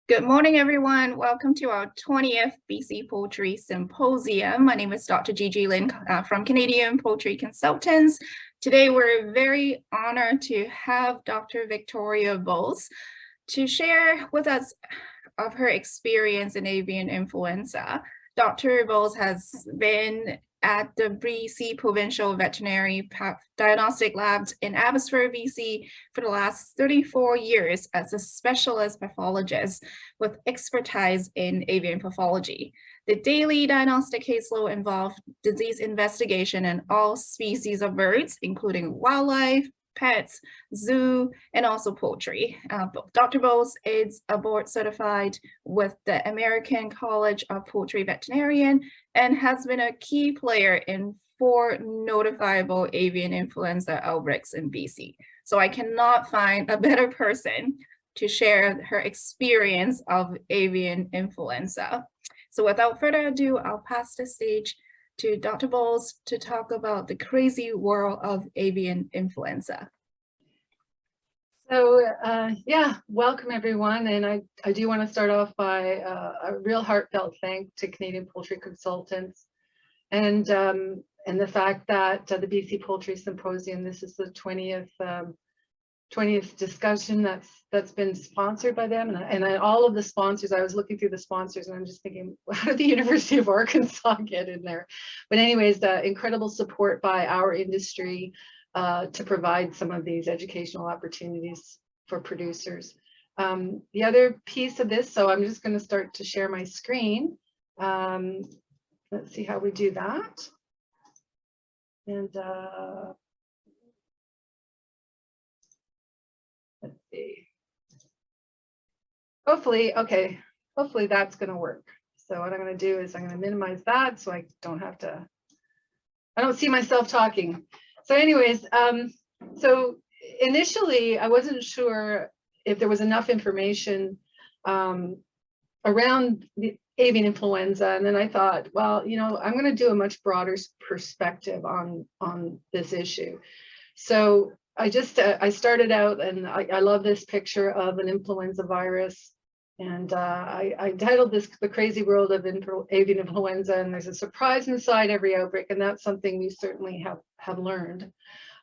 Good morning, everyone. Welcome to our 20th BC Poultry Symposium. My name is Dr. Gigi Lin from Canadian Poultry Consultants. Today, we're very honored to have Dr. Victoria Bowles to share with us of her experience in avian influenza. Dr. Bowles has been at the BC Provincial Veterinary Diagnostic Labs in Abbotsford, BC for the last 34 years as a specialist pathologist with expertise in avian pathology. The daily diagnostic caseload involved disease investigation in all species of birds, including wildlife, pets, zoo, and also poultry. Dr. Bowles is a board certified with the American College of Poultry Veterinarian and has been a key player in 4 notifiable avian influenza outbreaks in BC. So I cannot find a better person to share her experience of avian influenza. So without further ado, I'll pass the stage to Dr. Bowles to talk about the crazy world of avian influenza. So yeah, welcome everyone. And I do want to start off by a real heartfelt thanks to Canadian Poultry Consultants and the fact that the BC Poultry Symposium, this is the 20th discussion that's been sponsored by them, and all of the sponsors. I was looking through the sponsors and I'm just thinking, how did the University of Arkansas get in there? But anyways, the incredible support by our industry to provide some of these educational opportunities for producers. The other piece of this, so I'm just going to start to share my screen. Let's see how we do that. And let's see. Hopefully that's going to work. So what I'm going to do is I'm going to minimize that so I don't see myself talking. So anyways, so initially I wasn't sure if there was enough information around the avian influenza, and then I thought, well, you know, I'm going to do a much broader perspective on this issue. So I started out, and I love this picture of an influenza virus, and I titled this "The Crazy World of Avian Influenza," and there's a surprise inside every outbreak, and that's something we certainly have learned.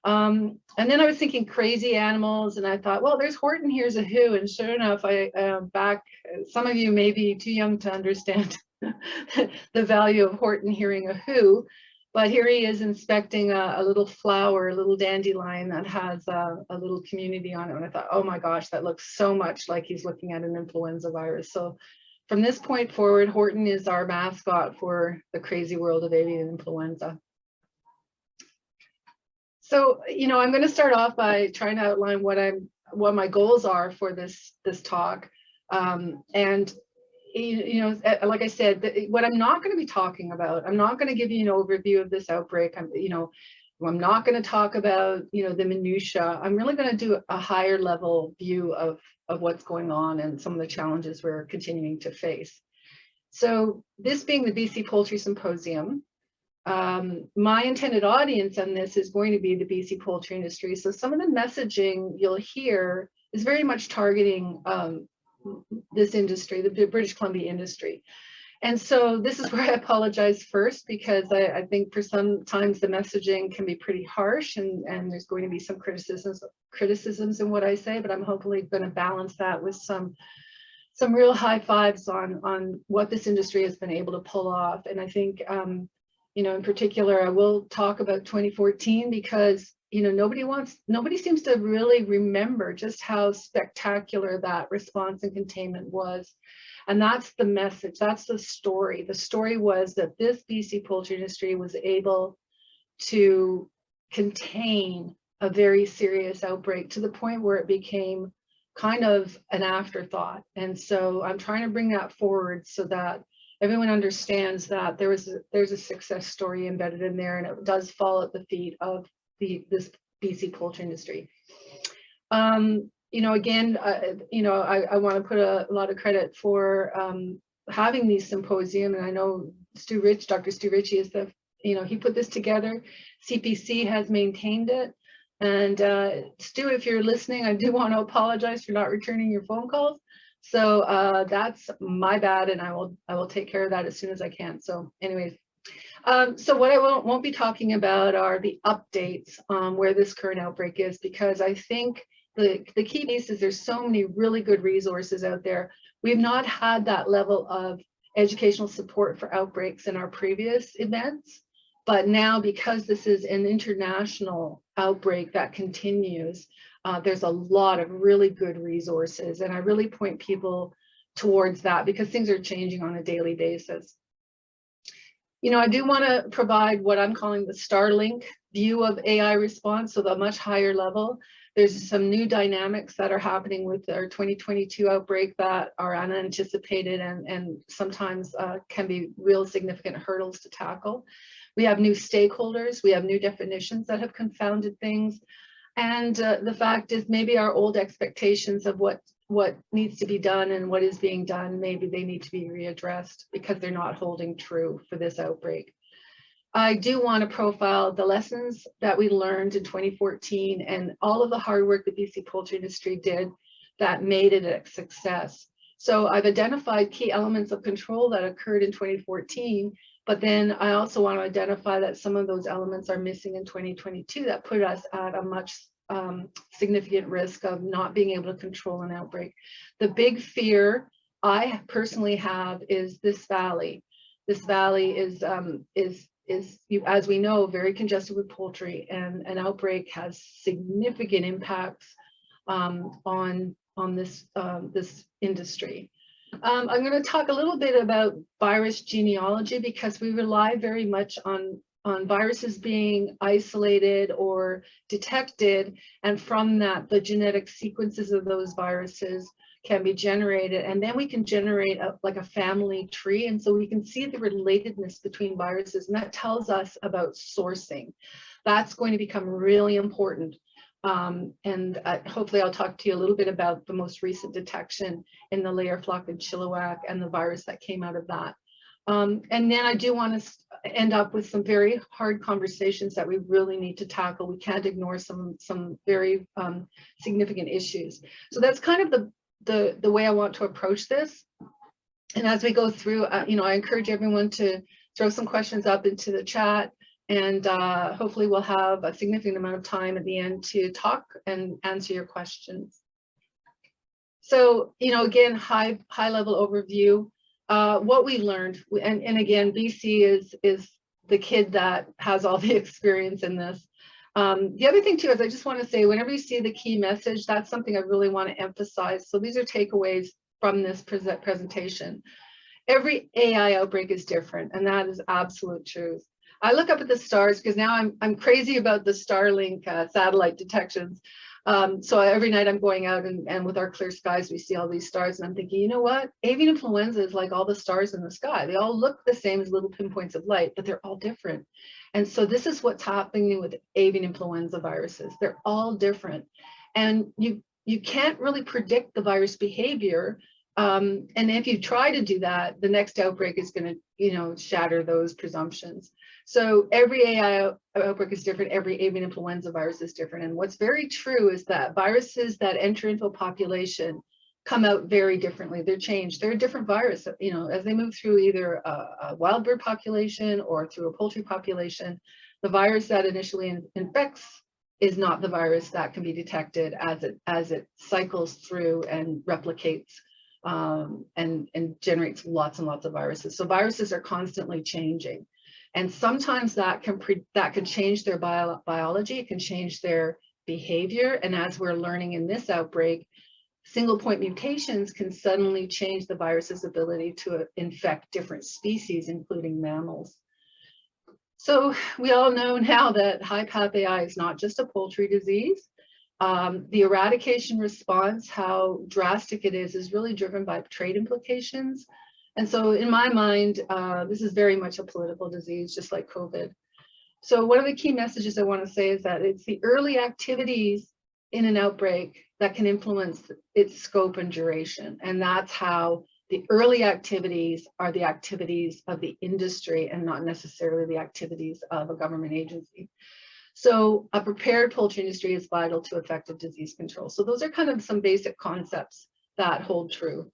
And then I was thinking crazy animals, and I thought, well, there's Horton here's a who, and sure enough, some of you may be too young to understand the value of Horton hearing a who, but here he is inspecting a little flower, a little dandelion that has a little community on it, and I thought, oh my gosh, that looks so much like he's looking at an influenza virus. So from this point forward, Horton is our mascot for the crazy world of avian influenza. So, you know, I'm going to start off by trying to outline what my goals are for this talk. And, you know, like I said, what I'm not going to be talking about, I'm not going to give you an overview of this outbreak. I'm not going to talk about, you know, the minutia. I'm really going to do a higher level view of what's going on and some of the challenges we're continuing to face. So this being the BC Poultry Symposium, my intended audience on this is going to be the BC poultry industry. So some of the messaging you'll hear is very much targeting this industry, the British Columbia industry. And so this is where I apologize first, because I think for sometimes the messaging can be pretty harsh, and there's going to be some criticisms in what I say, but I'm hopefully going to balance that with some real high fives on what this industry has been able to pull off. And I think you know, in particular, I will talk about 2014 because, you know, nobody seems to really remember just how spectacular that response and containment was. And that's the message, that's the story. The story was that this BC poultry industry was able to contain a very serious outbreak to the point where it became kind of an afterthought. And so I'm trying to bring that forward so that everyone understands that there's a success story embedded in there, and it does fall at the feet of this BC poultry industry. You know, again, you know, I want to put a lot of credit for having these symposium, and I know Dr. Stu Ritchie is he put this together. CPC has maintained it, and Stu, if you're listening, I do want to apologize for not returning your phone calls. So that's my bad, and I will take care of that as soon as I can. So anyways, so what I won't be talking about are the updates on where this current outbreak is, because I think the key piece is there's so many really good resources out there. We've not had that level of educational support for outbreaks in our previous events, but now, because this is an international outbreak that continues, there's a lot of really good resources, and I really point people towards that because things are changing on a daily basis. You know, I do want to provide what I'm calling the Starlink view of AI response, so the much higher level. There's some new dynamics that are happening with our 2022 outbreak that are unanticipated and sometimes can be real significant hurdles to tackle. We have new stakeholders, we have new definitions that have confounded things. And the fact is, maybe our old expectations of what needs to be done and what is being done, maybe they need to be readdressed because they're not holding true for this outbreak. I do want to profile the lessons that we learned in 2014 and all of the hard work the BC poultry industry did that made it a success. So I've identified key elements of control that occurred in 2014, but then I also want to identify that some of those elements are missing in 2022 that put us at a much significant risk of not being able to control an outbreak. The big fear I personally have is this valley. This valley is as we know, very congested with poultry, and an outbreak has significant impacts on this industry. I'm going to talk a little bit about virus genealogy because we rely very much on viruses being isolated or detected, and from that, the genetic sequences of those viruses can be generated, and then we can generate like a family tree, and so we can see the relatedness between viruses, and that tells us about sourcing. That's going to become really important. And hopefully I'll talk to you a little bit about the most recent detection in the layer flock and chilliwack and the virus that came out of that. And then I do want to end up with some very hard conversations that we really need to tackle. We can't ignore some very significant issues. So that's kind of the way I want to approach this. And as we go through, you know, I encourage everyone to throw some questions up into the chat, and hopefully we'll have a significant amount of time at the end to talk and answer your questions. So, you know, again, high level overview. What we learned, and again, BC is the kid that has all the experience in this. The other thing too is I just want to say, whenever you see the key message, that's something I really want to emphasize. So these are takeaways from this presentation. Every AI outbreak is different, and that is absolute truth. I look up at the stars because now I'm crazy about the Starlink satellite detections. So every night I'm going out and with our clear skies, we see all these stars, and I'm thinking, you know what? Avian influenza is like all the stars in the sky. They all look the same as little pinpoints of light, but they're all different. And so this is what's happening with avian influenza viruses. They're all different. And you can't really predict the virus behavior. And if you try to do that, the next outbreak is going to, you know, shatter those presumptions. So every AI outbreak is different. Every avian influenza virus is different. And what's very true is that viruses that enter into a population come out very differently. They're changed. They're a different virus, you know, as they move through either a wild bird population or through a poultry population. The virus that initially infects is not the virus that can be detected as it cycles through and replicates and generates lots and lots of viruses. So viruses are constantly changing, and sometimes that can change their biology. It can change their behavior, and as we're learning in this outbreak, single point mutations can suddenly change the virus's ability to infect different species, including mammals. So we all know now that high path AI is not just a poultry disease. The eradication response, how drastic it is really driven by trade implications. And so in my mind, this is very much a political disease, just like COVID. So one of the key messages I want to say is that it's the early activities in an outbreak that can influence its scope and duration. And that's how the early activities are the activities of the industry and not necessarily the activities of a government agency. So a prepared poultry industry is vital to effective disease control. So those are kind of some basic concepts that hold true.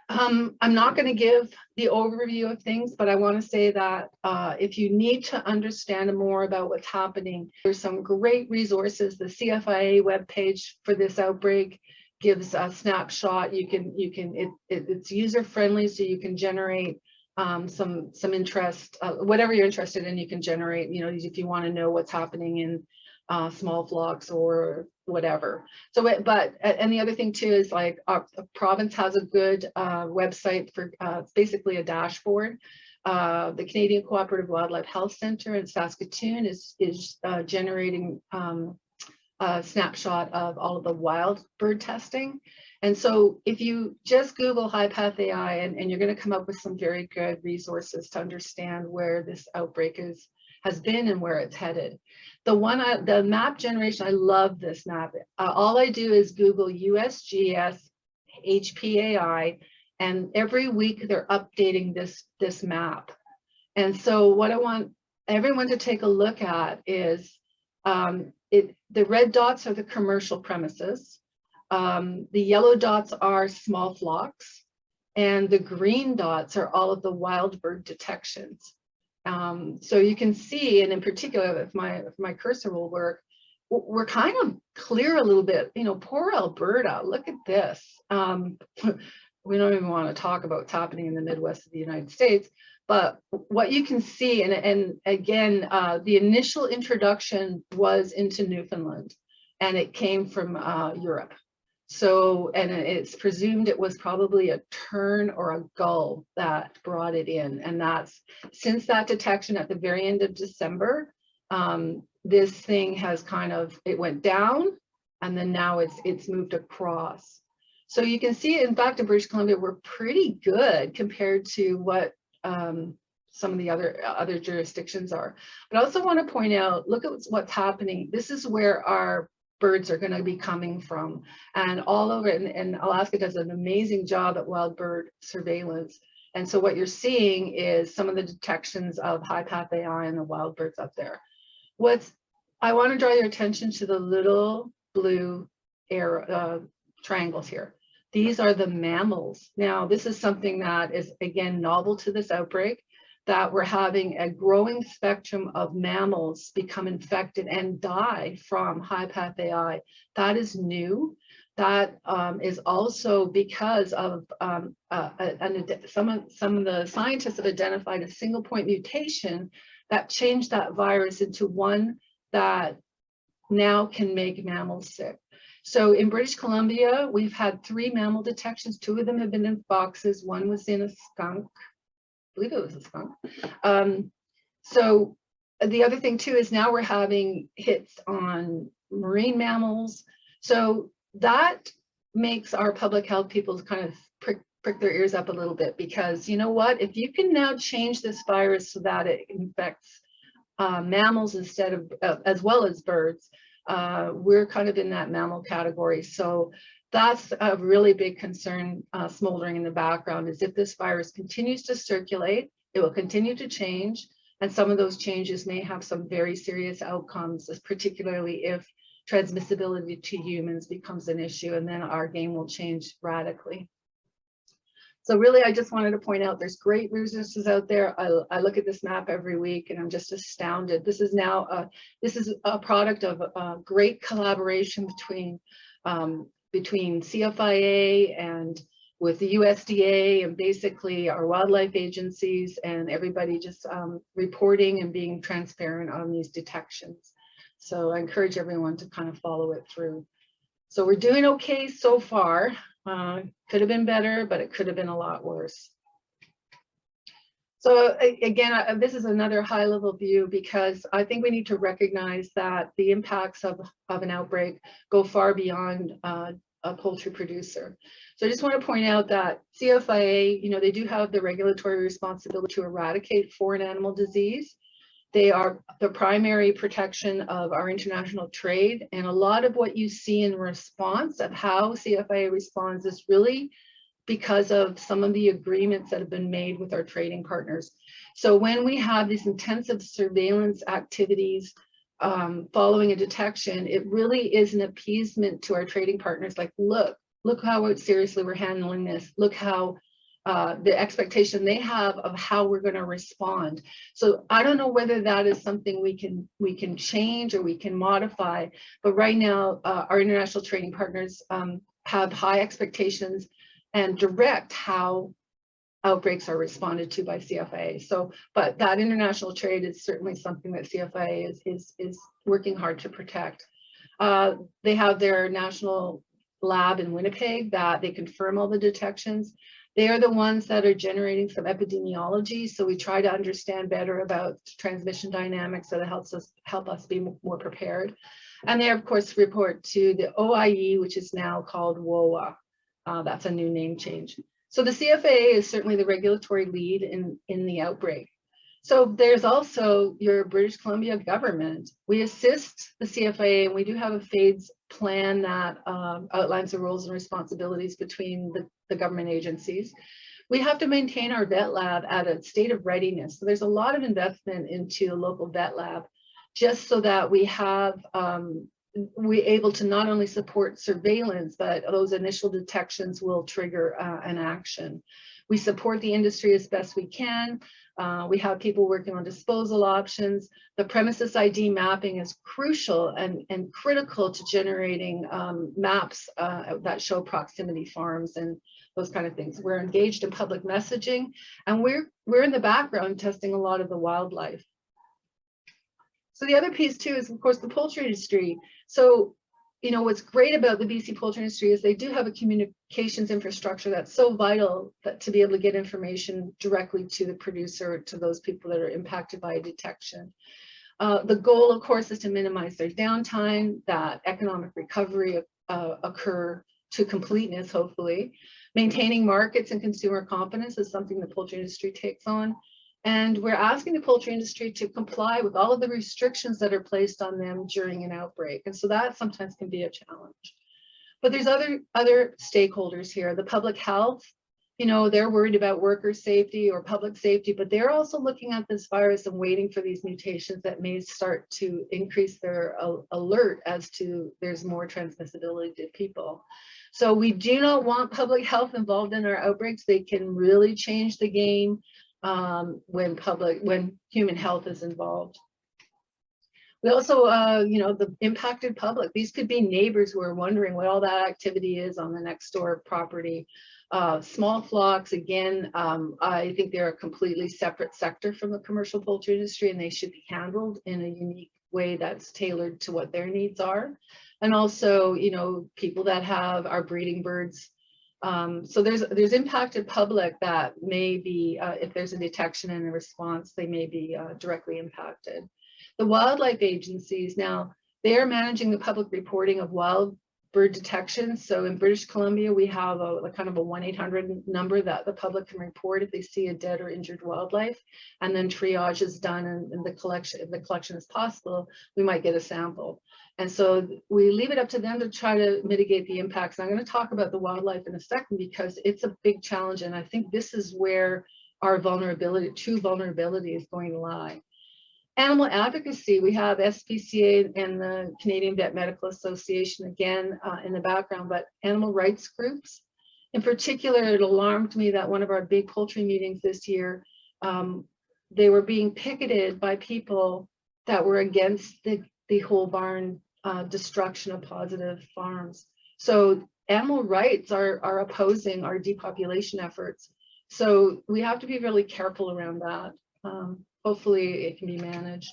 I'm not going to give the overview of things, but I want to say that if you need to understand more about what's happening, there's some great resources. The CFIA webpage for this outbreak gives a snapshot. It's user friendly, so you can generate some interest, whatever you're interested in, you can generate, you know, if you want to know what's happening in small flocks or whatever. So, and the other thing too is like our province has a good website for, it's basically a dashboard. The Canadian Cooperative Wildlife Health Centre in Saskatoon is generating a snapshot of all of the wild bird testing. And so if you just Google high path AI, and you're going to come up with some very good resources to understand where this outbreak has been and where it's headed. The map generation, I love this map. All I do is Google USGS HPAI, and every week they're updating this map. And so what I want everyone to take a look at is the red dots are the commercial premises. The yellow dots are small flocks, and the green dots are all of the wild bird detections. So you can see, and in particular, if my cursor will work, we're kind of clear a little bit. You know, poor Alberta, look at this. We don't even want to talk about what's happening in the Midwest of the United States, but what you can see, and again, the initial introduction was into Newfoundland, and it came from Europe. So, and it's presumed it was probably a tern or a gull that brought it in. And that's, since that detection at the very end of December, this thing has kind of, it went down, and then now it's moved across. So you can see, in fact, in British Columbia, we're pretty good compared to what some of the other jurisdictions are. But I also want to point out, look at what's happening. This is where our birds are going to be coming from, and all over, and Alaska does an amazing job at wild bird surveillance. And so what you're seeing is some of the detections of high path AI and the wild birds up there. I want to draw your attention to the little blue triangles here. These are the mammals. Now, this is something that is, again, novel to this outbreak, that we're having a growing spectrum of mammals become infected and die from high path AI. That is new. That is also because of some of the scientists have identified a single point mutation that changed that virus into one that now can make mammals sick. So in British Columbia, we've had 3 mammal detections. 2 of them have been in foxes. 1 was in a skunk. I believe it was a skunk. So the other thing too is now we're having hits on marine mammals. So that makes our public health people kind of prick their ears up a little bit, because you know what? If you can now change this virus so that it infects mammals instead of as well as birds, we're kind of in that mammal category. So that's a really big concern smoldering in the background, is if this virus continues to circulate, it will continue to change. And some of those changes may have some very serious outcomes, particularly if transmissibility to humans becomes an issue, and then our game will change radically. So really, I just wanted to point out there's great resources out there. I look at this map every week and I'm just astounded. This is now this is a product of great collaboration between CFIA and with the USDA and basically our wildlife agencies, and everybody just reporting and being transparent on these detections. So I encourage everyone to kind of follow it through. So we're doing okay so far. Could have been better, but it could have been a lot worse. So again, this is another high level view, because I think we need to recognize that the impacts of an outbreak go far beyond a poultry producer. So I just want to point out that CFIA, you know, they do have the regulatory responsibility to eradicate foreign animal disease. They are the primary protection of our international trade. And a lot of what you see in response of how CFIA responds is really because of some of the agreements that have been made with our trading partners. So when we have these intensive surveillance activities following a detection, it really is an appeasement to our trading partners. Like, look, Look how seriously we're handling this. Look how the expectation they have of how we're going to respond. So I don't know whether that is something we can change or we can modify, but right now our international trading partners have high expectations and direct how outbreaks are responded to by CFIA. So, but that international trade is certainly something that CFIA is working hard to protect. They have their national lab in Winnipeg that they confirm all the detections. They are the ones that are generating some epidemiology. So we try to understand better about transmission dynamics so that help us be more prepared. And they, of course, report to the OIE, which is now called WOA. That's a new name change. So the CFAA is certainly the regulatory lead in the outbreak. So there's also your British Columbia government. We assist the CFAA, and we do have a FAIDS plan that outlines the roles and responsibilities between the government agencies. We have to maintain our vet lab at a state of readiness. So there's a lot of investment into a local vet lab, just so that we have we're able to not only support surveillance, but those initial detections will trigger an action. We support the industry as best we can. We have people working on disposal options. The premises ID mapping is crucial and critical to generating maps that show proximity farms and those kind of things. We're engaged in public messaging, and we're in the background testing a lot of the wildlife. So the other piece too is, of course, the poultry industry. So, you know, what's great about the BC poultry industry is they do have a communications infrastructure that's so vital that to be able to get information directly to the producer, to those people that are impacted by a detection. The goal, of course, is to minimize their downtime, that economic recovery occur to completeness, hopefully. Maintaining markets and consumer confidence is something the poultry industry takes on. And we're asking the poultry industry to comply with all of the restrictions that are placed on them during an outbreak. And so that sometimes can be a challenge. But there's other stakeholders here. The public health, you know, they're worried about worker safety or public safety, but they're also looking at this virus and waiting for these mutations that may start to increase their alert as to there's more transmissibility to people. So we do not want public health involved in our outbreaks. They can really change the game when human health is involved. We also, you know, the impacted public. These could be neighbors who are wondering what all that activity is on the next door property. Small flocks, again, I think they're a completely separate sector from the commercial poultry industry, and they should be handled in a unique way that's tailored to what their needs are. And also, you know, people that have our breeding birds. So there's impacted public that may be, if there's a detection and a response, they may be directly impacted. The wildlife agencies, now they are managing the public reporting of wild bird detection. So in British Columbia, we have a kind of a 1-800 number that the public can report if they see a dead or injured wildlife, and then triage is done, and the collection, if the collection is possible, we might get a sample. And so we leave it up to them to try to mitigate the impacts. I'm going to talk about the wildlife in a second because it's a big challenge, and I think this is where our vulnerability, true vulnerability, is going to lie. Animal advocacy, we have SPCA and the Canadian Vet Medical Association again in the background, but animal rights groups. In particular, it alarmed me that one of our big poultry meetings this year, they were being picketed by people that were against the whole barn destruction of positive farms. So animal rights are opposing our depopulation efforts. So we have to be really careful around that. Hopefully it can be managed.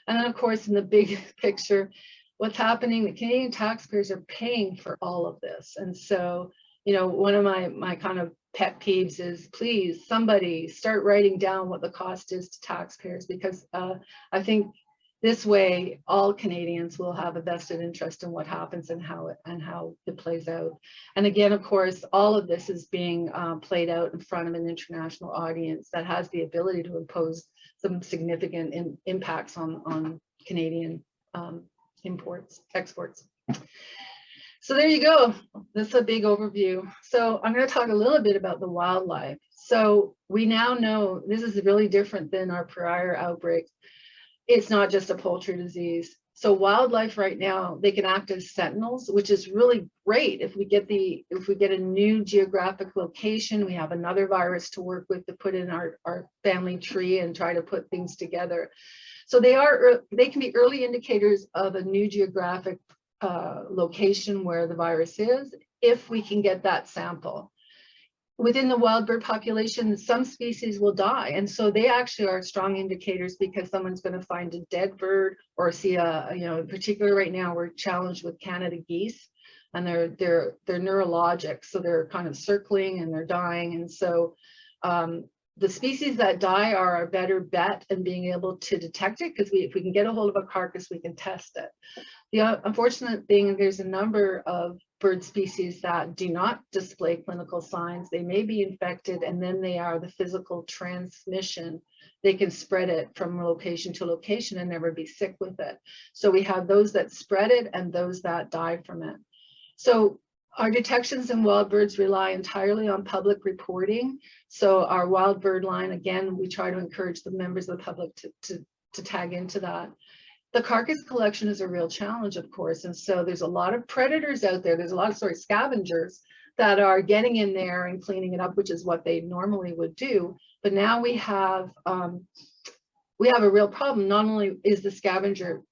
And then of course, in the big picture, what's happening, the Canadian taxpayers are paying for all of this. And so, you know, one of my kind of pet peeves is, please, somebody start writing down what the cost is to taxpayers, because I think this way, all Canadians will have a vested interest in what happens and how it plays out. And again, of course, all of this is being played out in front of an international audience that has the ability to impose some significant impacts on Canadian exports. So there you go. That's a big overview. So I'm going to talk a little bit about the wildlife. So we now know this is really different than our prior outbreaks. It's not just a poultry disease. So wildlife right now, they can act as sentinels, which is really great. If we get a new geographic location, we have another virus to work with to put in our family tree and try to put things together. So they can be early indicators of a new geographic location where the virus is, if we can get that sample. Within the wild bird population, some species will die. And so they actually are strong indicators, because someone's going to find a dead bird or see in particular right now, we're challenged with Canada geese, and they're neurologic. So they're kind of circling and they're dying. And so the species that die are our better bet in being able to detect it, because if we can get a hold of a carcass, we can test it. The unfortunate thing, there's a number of bird species that do not display clinical signs. They may be infected, and then they are the physical transmission. They can spread it from location to location and never be sick with it. So we have those that spread it and those that die from it. So our detections in wild birds rely entirely on public reporting. So our wild bird line, again, we try to encourage the members of the public to tag into that. The carcass collection is a real challenge, of course, and so there's a lot of predators out there. There's a lot of scavengers that are getting in there and cleaning it up, which is what they normally would do. But now we have a real problem. Not only is the scavenger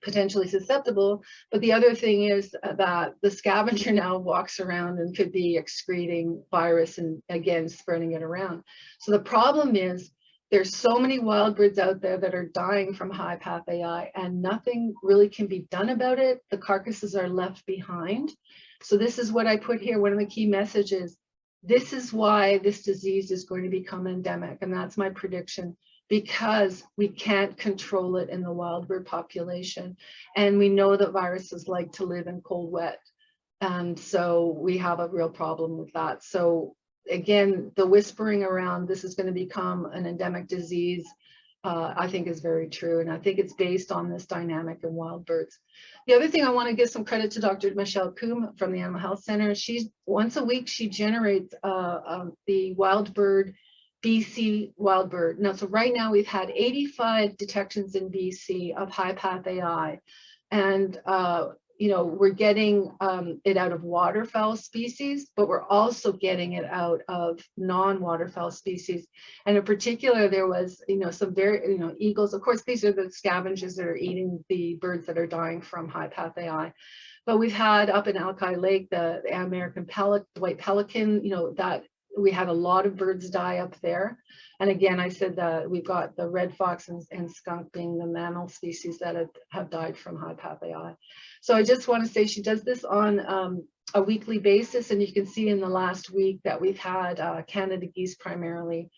potentially susceptible, but the other thing is that the scavenger now walks around and could be excreting virus and again spreading it around. So the problem is, there's so many wild birds out there that are dying from high path AI, and nothing really can be done about it. The carcasses are left behind. So this is what I put here. One of the key messages, this is why this disease is going to become endemic. And that's my prediction, because we can't control it in the wild bird population. And we know that viruses like to live in cold, wet. And so we have a real problem with that. So again, the whispering around this is going to become an endemic disease, I think is very true. And I think it's based on this dynamic in wild birds. The other thing, I want to give some credit to Dr. Michelle Coombe from the Animal Health Center. She's once a week, she generates the wild bird, BC wild bird. Now, so right now we've had 85 detections in BC of high path AI. And we're getting it out of waterfowl species, but we're also getting it out of non-waterfowl species. And in particular, there was, some very, eagles. Of course, these are the scavengers that are eating the birds that are dying from high path AI. But we've had up in Alki Lake, the American white pelican, that we had a lot of birds die up there. And again, I said that we've got the red fox and skunk being the mammal species that have died from high path AI. So I just want to say she does this on a weekly basis, and you can see in the last week that we've had Canada geese primarily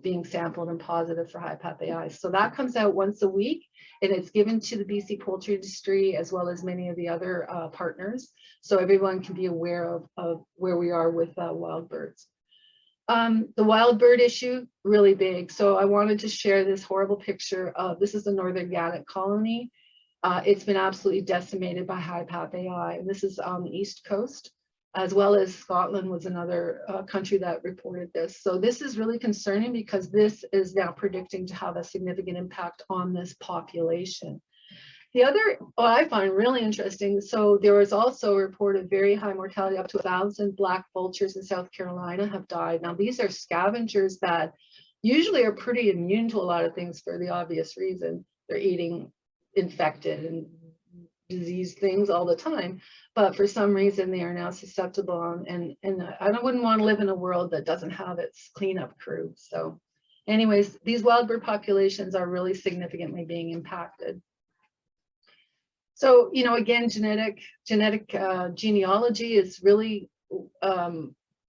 being sampled and positive for high path AI. So that comes out once a week, and it's given to the BC poultry industry as well as many of the other partners, so everyone can be aware of where we are with wild birds. The wild bird issue, really big. So I wanted to share this horrible picture of, this is the northern gannet colony. It's been absolutely decimated by high path AI. And this is on the East Coast, as well as Scotland was another country that reported this. So this is really concerning, because this is now predicting to have a significant impact on this population. The other, what I find really interesting, so there was also a report of very high mortality, up to 1,000 black vultures in South Carolina have died. Now, these are scavengers that usually are pretty immune to a lot of things for the obvious reason. They're eating infected and diseased things all the time, but for some reason they are now susceptible, and I wouldn't want to live in a world that doesn't have its cleanup crew. So anyways, these wild bird populations are really significantly being impacted. So, again, genetic genealogy is really,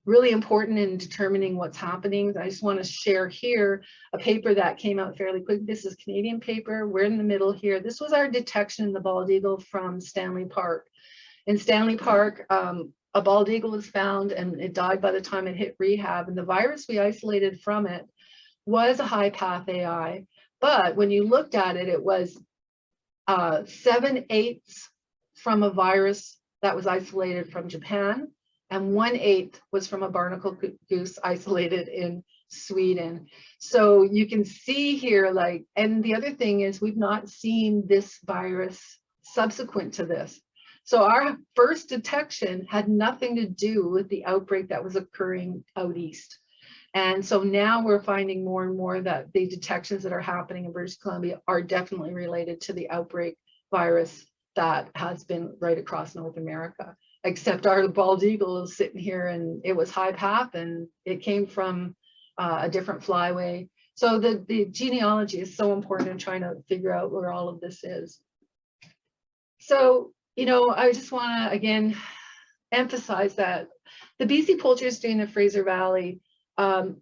really important in determining what's happening. I just want to share here a paper that came out fairly quick. This is a Canadian paper. We're in the middle here. This was our detection in the bald eagle from Stanley Park. In Stanley Park, a bald eagle was found, and it died by the time it hit rehab. And the virus we isolated from it was a high path AI. But when you looked at it, it was 7/8 from a virus that was isolated from Japan, and 1/8 was from a barnacle goose isolated in Sweden. So you can see here, like, and the other thing is we've not seen this virus subsequent to this. So our first detection had nothing to do with the outbreak that was occurring out east. And so now we're finding more and more that the detections that are happening in British Columbia are definitely related to the outbreak virus that has been right across North America. Except our bald eagle is sitting here and it was high path and it came from a different flyway. So the genealogy is so important in trying to figure out where all of this is. So, you know, I just want to again emphasize that the BC poultry industry in the Fraser Valley,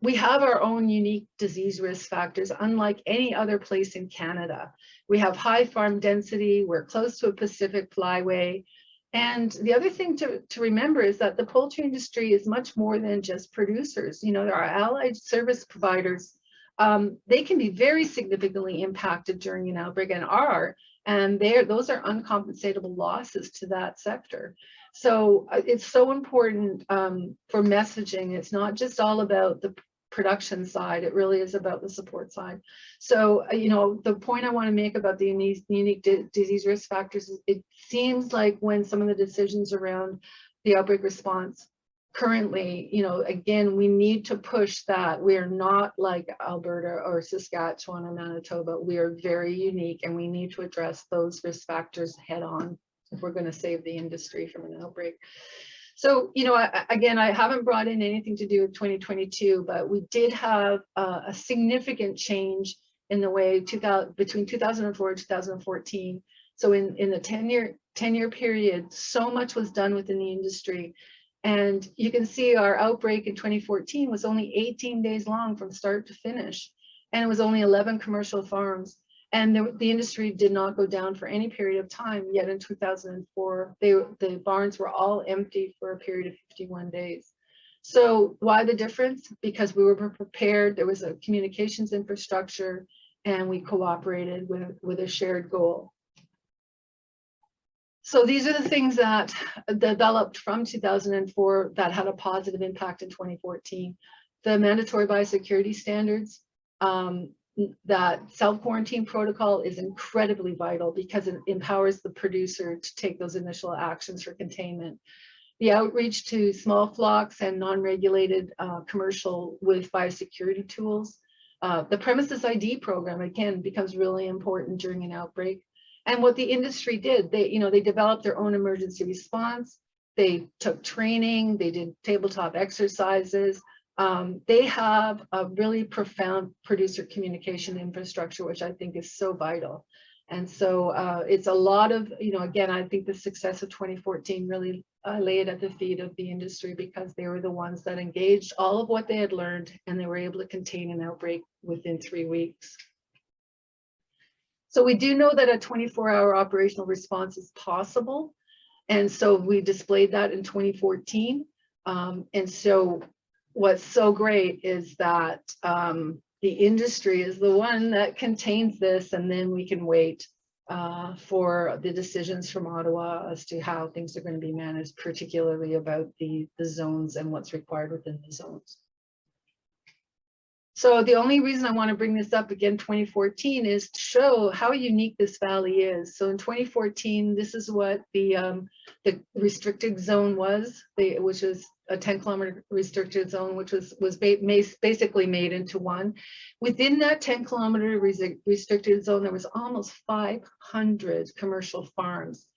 we have our own unique disease risk factors, unlike any other place in Canada. We have high farm density, we're close to a Pacific flyway. And the other thing to remember is that the poultry industry is much more than just producers. You know, there are allied service providers. They can be very significantly impacted during an outbreak and are, and those are uncompensatable losses to that sector. So it's so important for messaging. It's not just all about the production side, it really is about the support side. So, you know, the point I want to make about the unique disease risk factors is it seems like when some of the decisions around the outbreak response currently, you know, again, we need to push that. We are not like Alberta or Saskatchewan or Manitoba. We are very unique and we need to address those risk factors head on if we're going to save the industry from an outbreak. So, you know, again, I haven't brought in anything to do with 2022, but we did have a significant change in the way between 2004 and 2014. So in the 10-year period, so much was done within the industry. And you can see our outbreak in 2014 was only 18 days long from start to finish. And it was only 11 commercial farms. And the industry did not go down for any period of time, yet in 2004, the barns were all empty for a period of 51 days. So why the difference? Because we were prepared, there was a communications infrastructure, and we cooperated with a shared goal. So these are the things that developed from 2004 that had a positive impact in 2014. The mandatory biosecurity standards, that self-quarantine protocol is incredibly vital because it empowers the producer to take those initial actions for containment. The outreach to small flocks and non-regulated commercial with biosecurity tools. The premises ID program, again, becomes really important during an outbreak. And what the industry did, they developed their own emergency response. They took training, they did tabletop exercises. They have a really profound producer communication infrastructure, which I think is so vital. And so it's a lot of, again, I think the success of 2014 really laid at the feet of the industry because they were the ones that engaged all of what they had learned and they were able to contain an outbreak within 3 weeks. So we do know that a 24-hour operational response is possible. And so we displayed that in 2014. And so what's so great is that the industry is the one that contains this, and then we can wait for the decisions from Ottawa as to how things are going to be managed, particularly about the zones and what's required within the zones. So the only reason I want to bring this up again, 2014, is to show how unique this valley is. So in 2014, this is what the restricted zone was, which was a 10-kilometer restricted zone, which was basically made into one. Within that 10-kilometer restricted zone, there was almost 500 commercial farms.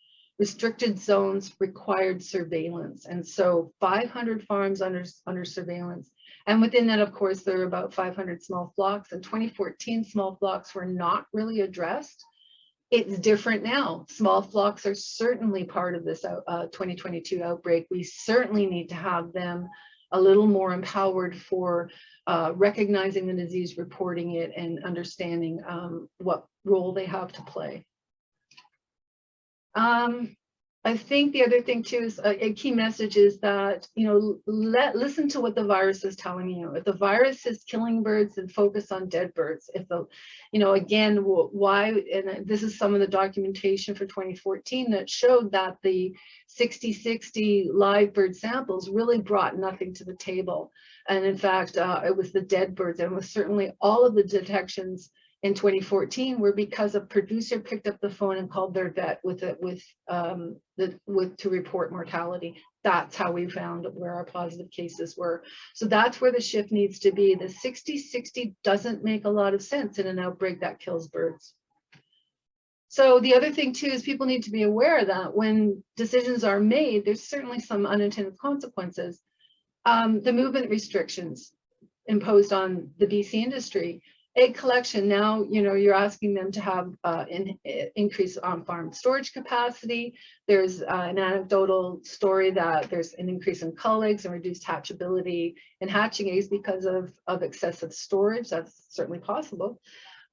Restricted zones required surveillance, and so 500 farms under surveillance. And within that, of course, there were about 500 small flocks. In 2014, small flocks were not really addressed. It's different now. Small flocks are certainly part of this 2022 outbreak. We certainly need to have them a little more empowered for recognizing the disease, reporting it, and understanding what role they have to play. I think the other thing too is a key message is that, listen to what the virus is telling you. If the virus is killing birds, then focus on dead birds. If the, again, why, and this is some of the documentation for 2014 that showed that the 60 live bird samples really brought nothing to the table. And in fact, it was the dead birds, and it was certainly all of the detections in 2014 were because a producer picked up the phone and called their vet to report mortality. That's how we found where our positive cases were. So that's where the shift needs to be. The 60-60 doesn't make a lot of sense in an outbreak that kills birds. So the other thing too is people need to be aware that when decisions are made, there's certainly some unintended consequences. The movement restrictions imposed on the BC industry. Egg collection, now, you're asking them to have increase on-farm storage capacity. There's an anecdotal story that there's an increase in cull eggs and reduced hatchability in hatching eggs because of excessive storage. That's certainly possible.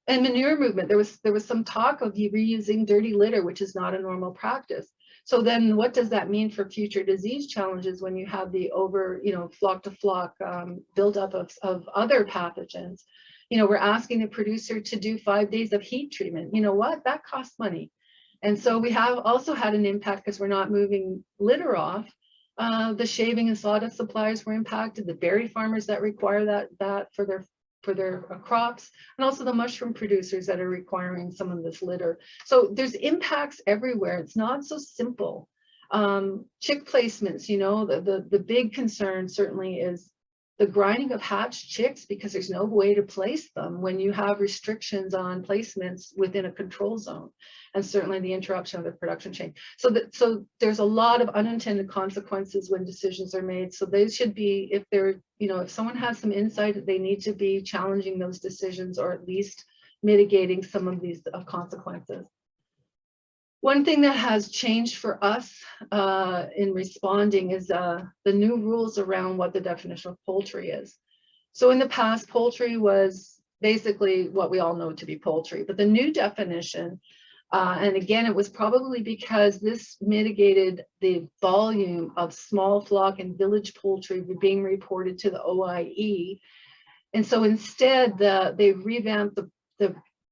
And manure movement, there was some talk of reusing dirty litter, which is not a normal practice. So then what does that mean for future disease challenges when you have the flock to flock buildup of other pathogens? We're asking the producer to do 5 days of heat treatment. You know what? That costs money. And so we have also had an impact because we're not moving litter off. The shaving and sawdust suppliers were impacted, the berry farmers that require that for their crops, and also the mushroom producers that are requiring some of this litter. So there's impacts everywhere. It's not so simple. Chick placements, the big concern certainly is the grinding of hatched chicks, because there's no way to place them when you have restrictions on placements within a control zone, and certainly the interruption of the production chain. So there's a lot of unintended consequences when decisions are made. So they should be, if someone has some insight, they need to be challenging those decisions, or at least mitigating some of these consequences. One thing that has changed for us in responding is the new rules around what the definition of poultry is. So in the past, poultry was basically what we all know to be poultry, but the new definition, and again, it was probably because this mitigated the volume of small flock and village poultry being reported to the OIE. And so instead, they revamped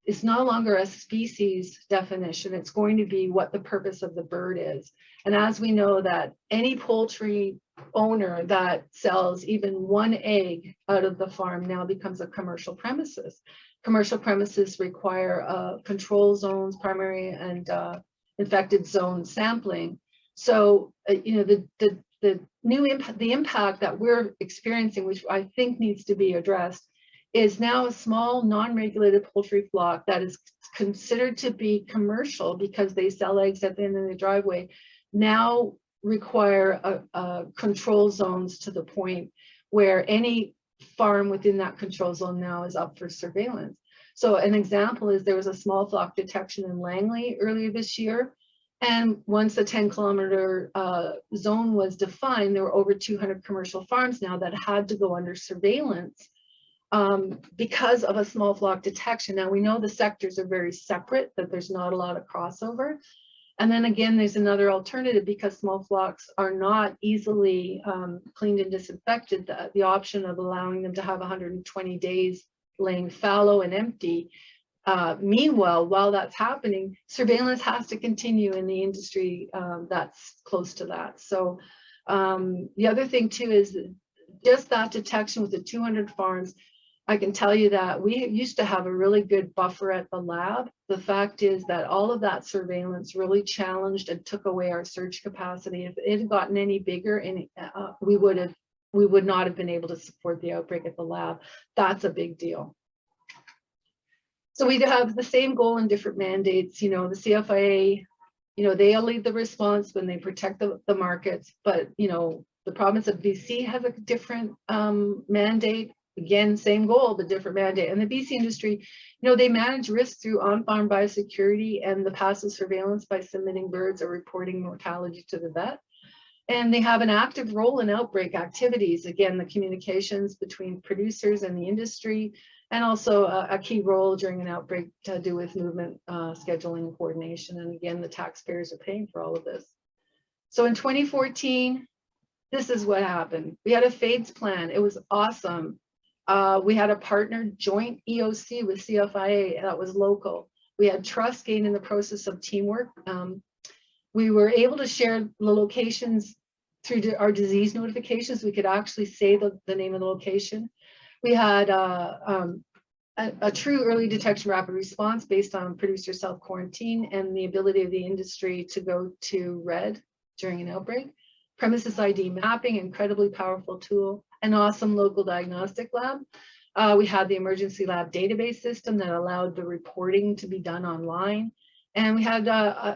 it's no longer a species definition. It's going to be what the purpose of the bird is. And as we know that any poultry owner that sells even one egg out of the farm now becomes a commercial premises. Commercial premises require control zones, primary and infected zone sampling. So, the impact that we're experiencing, which I think needs to be addressed, is now a small non-regulated poultry flock that is considered to be commercial because they sell eggs at the end of the driveway, now require control zones to the point where any farm within that control zone now is up for surveillance. So an example is there was a small flock detection in Langley earlier this year. And once the 10-kilometer zone was defined, there were over 200 commercial farms now that had to go under surveillance because of a small flock detection. Now we know the sectors are very separate, that there's not a lot of crossover. And then again, there's another alternative because small flocks are not easily cleaned and disinfected, the option of allowing them to have 120 days laying fallow and empty. Meanwhile, while that's happening, surveillance has to continue in the industry that's close to that. So the other thing too is just that detection with the 200 farms. I can tell you that we used to have a really good buffer at the lab. The fact is that all of that surveillance really challenged and took away our surge capacity. If it had gotten any bigger, and we would not have been able to support the outbreak at the lab. That's a big deal. So we have the same goal in different mandates. The CFIA, they'll lead the response when they protect the markets, but the province of BC has a different mandate. Again, same goal, but different mandate. And the BC industry, they manage risk through on-farm biosecurity and the passive surveillance by submitting birds or reporting mortality to the vet. And they have an active role in outbreak activities. Again, the communications between producers and the industry, and also a key role during an outbreak to do with movement, scheduling, and coordination. And again, the taxpayers are paying for all of this. So in 2014, this is what happened. We had a FAIDS plan. It was awesome. We had a partner joint EOC with CFIA that was local. We had trust gained in the process of teamwork. We were able to share the locations through our disease notifications. We could actually say the name of the location. We had a true early detection rapid response based on producer self-quarantine and the ability of the industry to go to red during an outbreak. Premises ID mapping, incredibly powerful tool, an awesome local diagnostic lab. We had the emergency lab database system that allowed the reporting to be done online. And we had,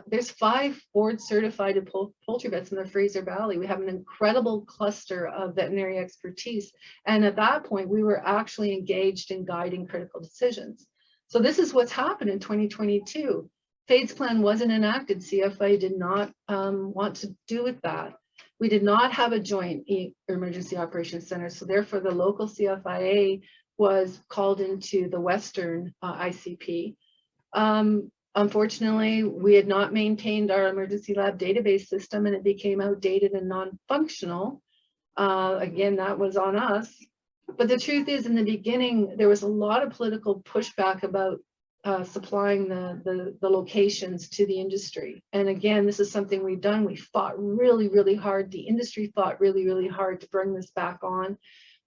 there's 5 board certified poultry vets in the Fraser Valley. We have an incredible cluster of veterinary expertise. And at that point, we were actually engaged in guiding critical decisions. So this is what's happened in 2022. FAIDS plan wasn't enacted. CFIA did not want to do with that. We did not have a joint emergency operations center. So therefore the local CFIA was called into the Western ICP. Unfortunately, we had not maintained our emergency lab database system and it became outdated and non-functional. Again, that was on us. But the truth is, in the beginning, there was a lot of political pushback about supplying the locations to the industry. And again, this is something we've done. We fought really, really hard. The industry fought really, really hard to bring this back on.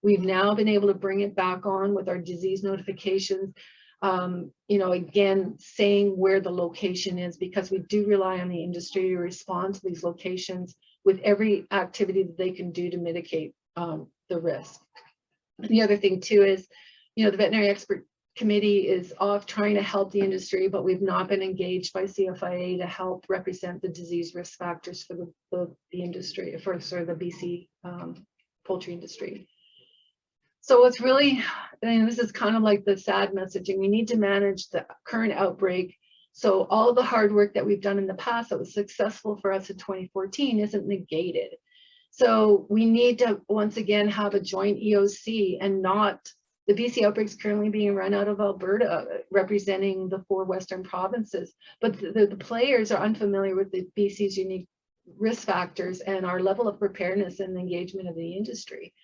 We've now been able to bring it back on with our disease notifications. You know, again, saying where the location is, because we do rely on the industry to respond to these locations with every activity that they can do to mitigate the risk. The other thing too is, you know, the veterinary expert committee is off trying to help the industry, but we've not been engaged by CFIA to help represent the disease risk factors for the industry, for sort of the BC poultry industry. So it's really, and this is kind of like the sad messaging, we need to manage the current outbreak. So all the hard work that we've done in the past that was successful for us in 2014 isn't negated. So we need to once again have a joint EOC and not, the BC outbreak is currently being run out of Alberta, representing the 4 Western provinces. But the players are unfamiliar with the BC's unique risk factors and our level of preparedness and engagement of the industry.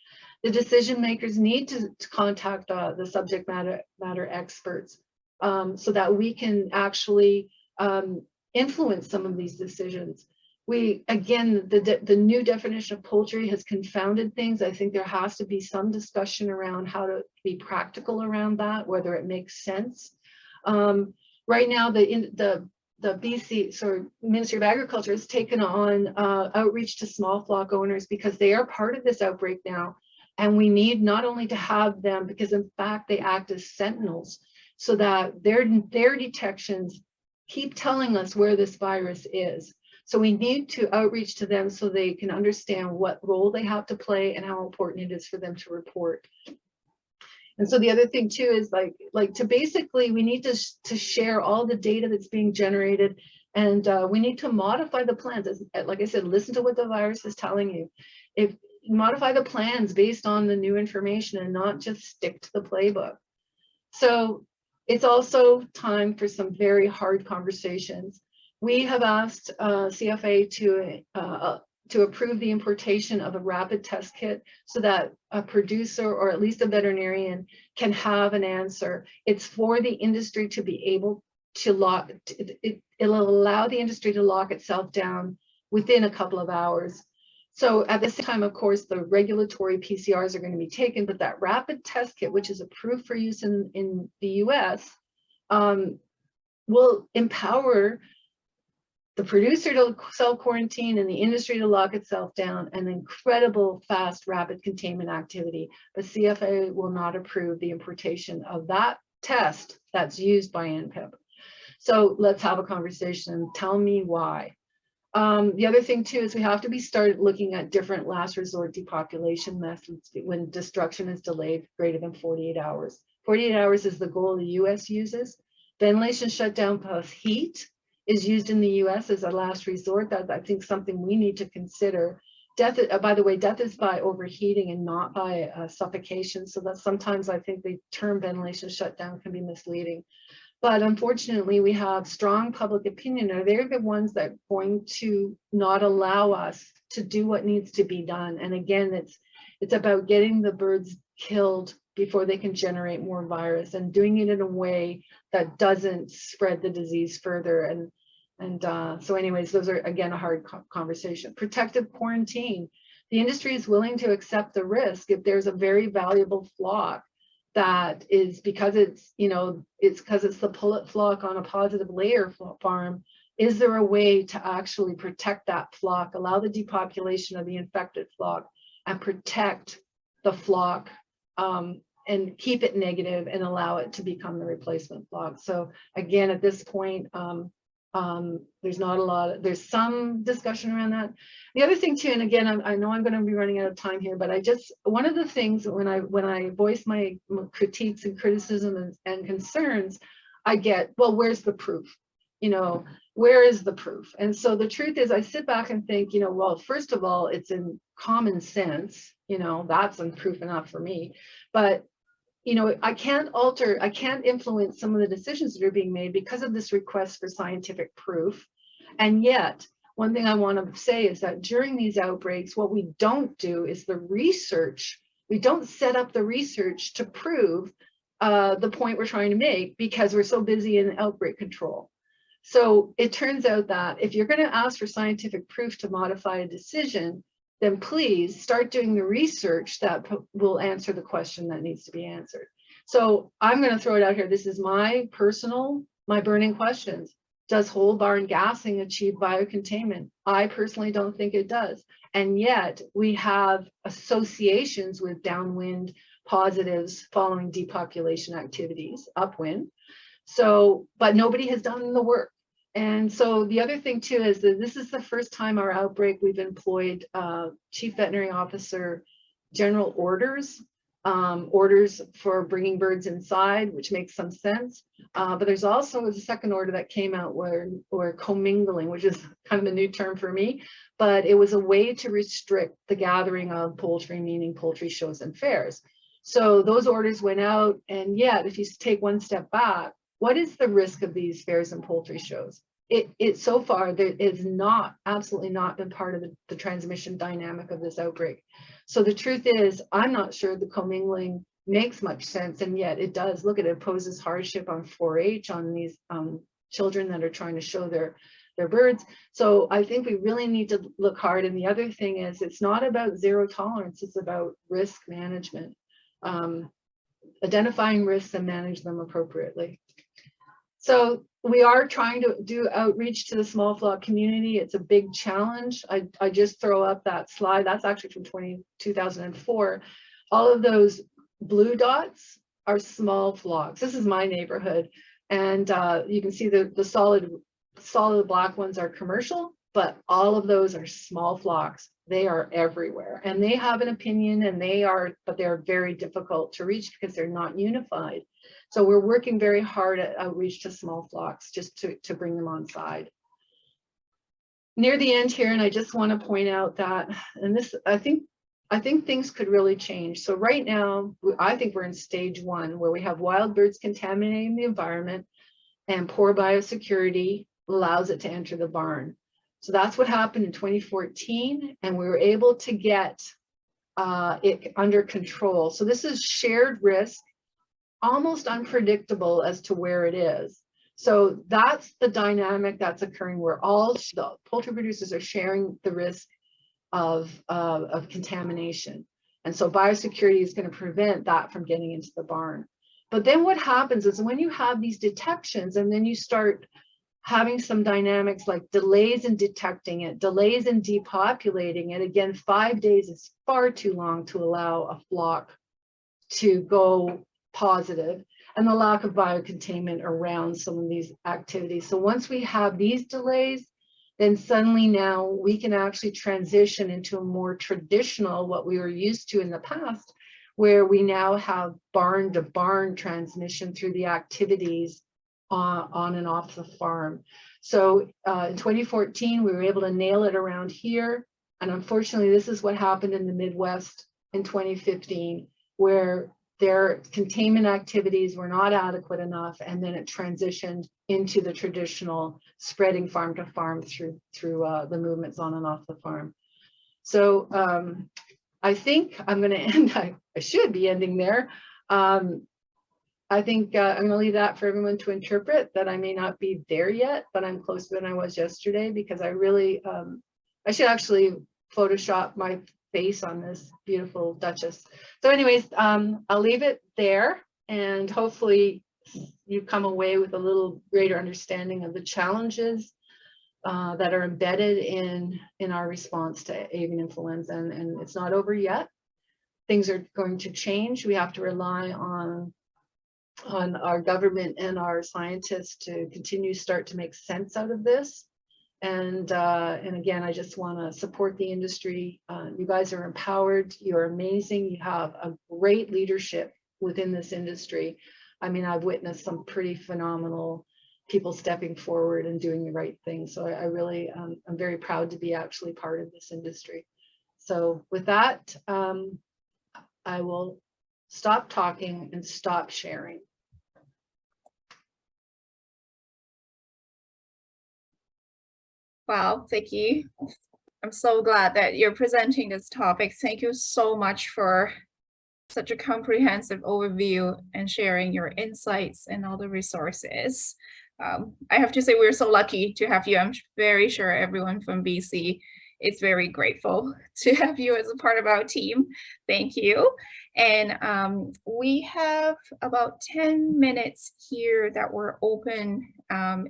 The decision makers need to contact the subject matter experts so that we can actually influence some of these decisions. We, again, the new definition of poultry has confounded things. I think there has to be some discussion around how to be practical around that, whether it makes sense. Right now, the BC, Ministry of Agriculture has taken on outreach to small flock owners because they are part of this outbreak now. And we need not only to have them, because in fact, they act as sentinels so that their detections keep telling us where this virus is. So we need to outreach to them so they can understand what role they have to play and how important it is for them to report. And so the other thing too is like to basically, we need to share all the data that's being generated, and we need to modify the plans. Like I said, listen to what the virus is telling you. If modify the plans based on the new information and not just stick to the playbook. So it's also time for some very hard conversations. We have asked CFA to approve the importation of a rapid test kit so that a producer or at least a veterinarian can have an answer. It's for the industry to be able to lock, it'll allow the industry to lock itself down within a couple of hours. So at the same time, of course, the regulatory PCRs are going to be taken, but that rapid test kit, which is approved for use in the US, will empower the producer to self-quarantine and the industry to lock itself down, an incredible fast rapid containment activity. But CFA will not approve the importation of that test that's used by NPIP. So let's have a conversation and tell me why. The other thing too is we have to be started looking at different last resort depopulation methods when destruction is delayed greater than 48 hours. 48 hours is the goal the US uses. Ventilation shutdown plus heat is used in the US as a last resort. That's, I think, something we need to consider. Death, by the way, death is by overheating and not by suffocation. So that sometimes I think the term ventilation shutdown can be misleading. But unfortunately, we have strong public opinion, and they're the ones that are going to not allow us to do what needs to be done. And again, it's about getting the birds killed before they can generate more virus, and doing it in a way that doesn't spread the disease further. And so anyways, those are, again, a hard conversation. Protective quarantine. The industry is willing to accept the risk if there's a very valuable flock that is, because it's, you know, it's because it's the pullet flock on a positive layer farm. Is there a way to actually protect that flock, allow the depopulation of the infected flock, and protect the flock, and keep it negative and allow it to become the replacement flock? So again, at this point, there's not a lot, there's some discussion around that. The other thing too, and again, I know I'm going to be running out of time here, but one of the things when I voice my critiques and criticism and concerns, I get, well, where's the proof? You know, where is the proof? And so the truth is, I sit back and think, you know, well, first of all, it's in common sense, you know, that's proof enough for me. But you know, I can't influence some of the decisions that are being made because of this request for scientific proof. And yet, one thing I want to say is that during these outbreaks, what we don't do is the research. We don't set up the research to prove the point we're trying to make because we're so busy in outbreak control. So it turns out that if you're going to ask for scientific proof to modify a decision, then please start doing the research that will answer the question that needs to be answered. So I'm going to throw it out here. This is my burning questions. Does whole barn gassing achieve biocontainment? I personally don't think it does. And yet we have associations with downwind positives following depopulation activities, upwind. So, but nobody has done the work. And so the other thing too is that this is the first time our outbreak we've employed Chief Veterinary Officer general orders for bringing birds inside, which makes some sense. But there's also a second order that came out where commingling, which is kind of a new term for me, but it was a way to restrict the gathering of poultry, meaning poultry shows and fairs. So those orders went out, and yet if you take one step back, what is the risk of these fairs and poultry shows? It so far there is absolutely not been part of the transmission dynamic of this outbreak. So the truth is, I'm not sure the commingling makes much sense, and yet it does. Look at it, poses hardship on 4-H, on these children that are trying to show their birds. So I think we really need to look hard. And the other thing is, it's not about zero tolerance, it's about risk management, identifying risks and manage them appropriately. So we are trying to do outreach to the small flock community. It's a big challenge. I just throw up that slide. That's actually from 2004. All of those blue dots are small flocks. This is my neighborhood. And you can see the solid black ones are commercial, but all of those are small flocks. They are everywhere, and they have an opinion, and but they're very difficult to reach because they're not unified. So we're working very hard at outreach to small flocks just to bring them on side. Near the end here, and I just want to point out that, and this, I think things could really change. So right now, I think we're in stage 1, where we have wild birds contaminating the environment, and poor biosecurity allows it to enter the barn. So that's what happened in 2014, and we were able to get it under control. So this is shared risk, almost unpredictable as to where it is. So that's the dynamic that's occurring, where all the poultry producers are sharing the risk of contamination. And so biosecurity is going to prevent that from getting into the barn. But then what happens is, when you have these detections, and then you start having some dynamics like delays in detecting it, delays in depopulating it. Again, 5 days is far too long to allow a flock to go positive, and the lack of biocontainment around some of these activities. So once we have these delays, then suddenly now we can actually transition into a more traditional, what we were used to in the past, where we now have barn to barn transmission through the activities on and off the farm. So in 2014, we were able to nail it around here. And unfortunately, this is what happened in the Midwest in 2015, where their containment activities were not adequate enough, and then it transitioned into the traditional spreading farm to farm through the movements on and off the farm. So I think I'm going to end. I should be ending there. I think I'm going to leave that for everyone to interpret, that I may not be there yet, but I'm closer than I was yesterday, because I really, I should actually Photoshop my face on this beautiful Duchess. So anyways, I'll leave it there, and hopefully you come away with a little greater understanding of the challenges that are embedded in our response to avian influenza, and it's not over yet. Things are going to change. We have to rely on our government and our scientists to continue start to make sense out of this. And again, I just want to support the industry. You guys are empowered. You're amazing. You have a great leadership within this industry. I mean, I've witnessed some pretty phenomenal people stepping forward and doing the right thing. So I really, I'm very proud to be actually part of this industry. So with that, I will stop talking and stop sharing. Wow, Vicky, I'm so glad that you're presenting this topic. Thank you so much for such a comprehensive overview and sharing your insights and all the resources. I have to say we're so lucky to have you. I'm very sure everyone from BC is very grateful to have you as a part of our team. Thank you. And we have about 10 minutes here that we're open.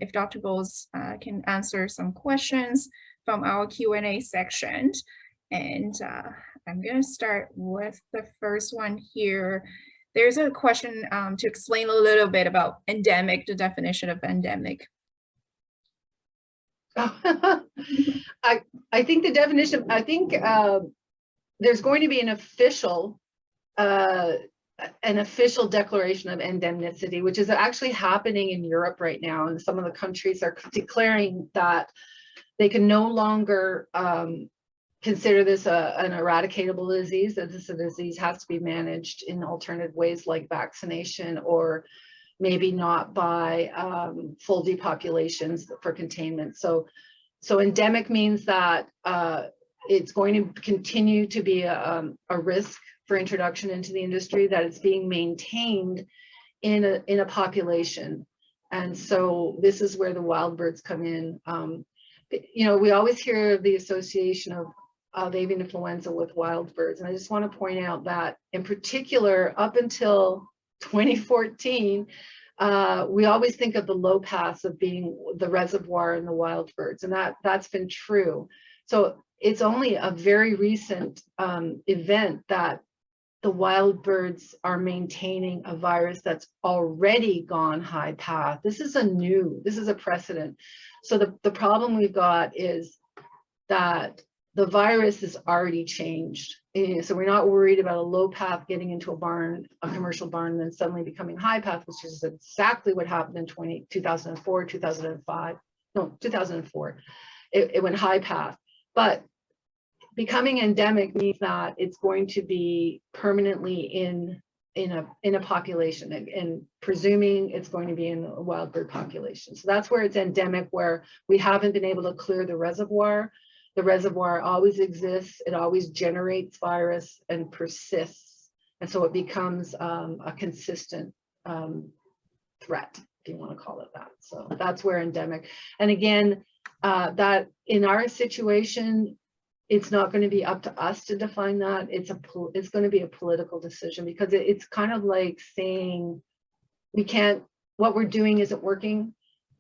If Dr. Bowles can answer some questions from our Q&A section. And I'm going to start with the first one here. There's a question to explain a little bit about endemic, the definition of endemic. I think the definition, I think there's going to be an official declaration of endemicity, which is actually happening in Europe right now. And some of the countries are declaring that they can no longer consider this an eradicatable disease, that this disease has to be managed in alternative ways like vaccination, or maybe not by full depopulations for containment. So endemic means that it's going to continue to be a risk for introduction into the industry, that it's being maintained in a population. And so this is where the wild birds come in. You know, we always hear of the association of avian influenza with wild birds. And I just want to point out that in particular, up until 2014, we always think of the low pass of being the reservoir in the wild birds, and that's been true. So it's only a very recent event that the wild birds are maintaining a virus that's already gone high path. This is a precedent. So the problem we've got is that the virus is already changed. So we're not worried about a low path getting into a barn, a commercial barn, and then suddenly becoming high path, which is exactly what happened in 2004, 2005. No, 2004. It went high path. But becoming endemic means that it's going to be permanently in a population, and presuming it's going to be in a wild bird population. So that's where it's endemic, where we haven't been able to clear the reservoir. The reservoir always exists, it always generates virus and persists. And so it becomes a consistent threat, if you want to call it that. So that's where endemic. And again, that in our situation, it's not going to be up to us to define that. It's going to be a political decision, because it's kind of like saying what we're doing isn't working,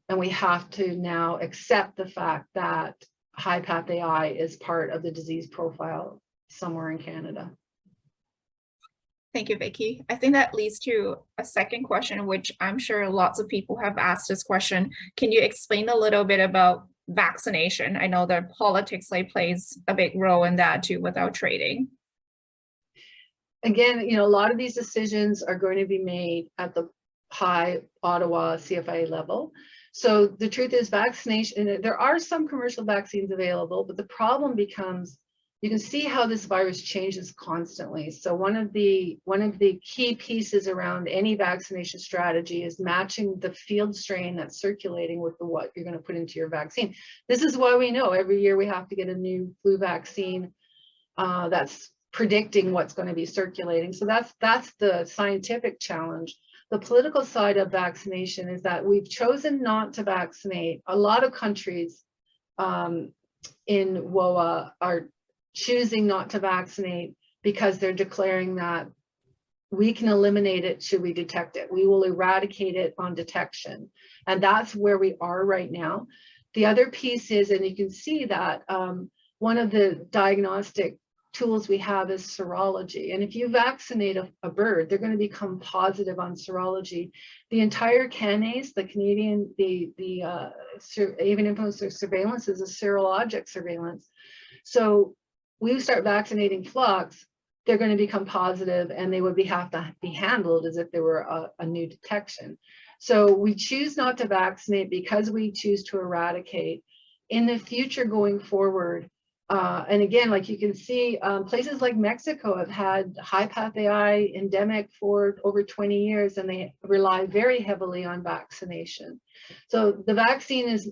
and we have to now accept the fact that high path AI is part of the disease profile somewhere in Canada. Thank you, Vicky. I think that leads to a second question, which I'm sure lots of people have asked this question. Can you explain a little bit about vaccination? I know that politics plays a big role in that too with our trading. Again, you know, a lot of these decisions are going to be made at the high Ottawa CFIA level. So the truth is, vaccination, there are some commercial vaccines available, but the problem becomes you can see how this virus changes constantly. So one of the key pieces around any vaccination strategy is matching the field strain that's circulating with what you're going to put into your vaccine. This is why we know every year we have to get a new flu vaccine that's predicting what's going to be circulating. So that's the scientific challenge. The political side of vaccination is that we've chosen not to vaccinate. A lot of countries in WOA are choosing not to vaccinate because they're declaring that we can eliminate it should we detect it. We will eradicate it on detection. And that's where we are right now. The other piece is, and you can see that one of the diagnostic tools we have is serology. And if you vaccinate a bird, they're going to become positive on serology. The entire canase, the Canadian, the avian influenza surveillance is a serologic surveillance. So we start vaccinating flocks, they're going to become positive and they would have to be handled as if they were a new detection. So we choose not to vaccinate because we choose to eradicate. In the future going forward, and again, like you can see, places like Mexico have had high path AI endemic for over 20 years, and they rely very heavily on vaccination. So the vaccine is